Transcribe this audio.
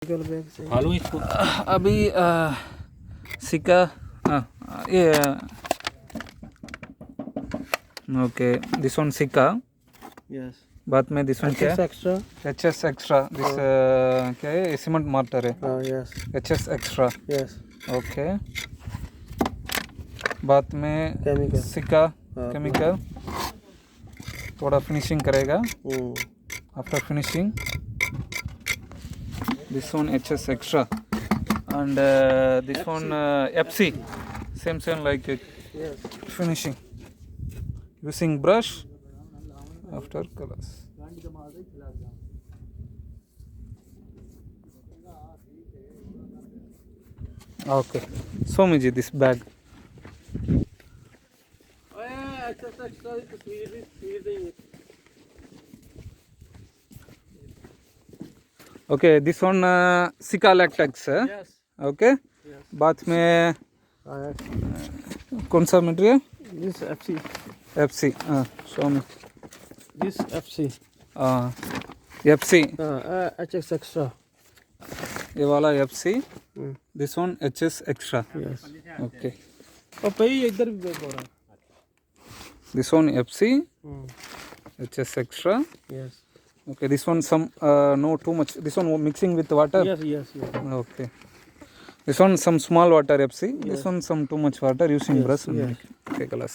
हालो इसको। अभी सिक्का ये ओके दिस वन सिक्का Yes. बाद में दिस वन क्या है extra. HS एक्स्ट्रा दिस क्या है सीमेंट मार्टर है Yes. HS extra Yes. Okay बाद में Chemical. सिक्का केमिकल थोड़ा फिनिशिंग करेगा after finishing this one HS extra and this one FC same like it. Yes. Finishing using brush after colors. Okay, show me ji this bag. Okay, this one Sika latex है Yes. okay बाद में कौन सा material This FC. FC show me This FC. FC HS extra. ये वाला FC this one HS extra Yes. okay और पही इधर भी बैग हो रहा है. this one FC HS extra Yes. okay this one some no too much this one mixing with water Yes. Yes. Yes. okay this one some small water FC this one some too much water using brush and yes. okay glass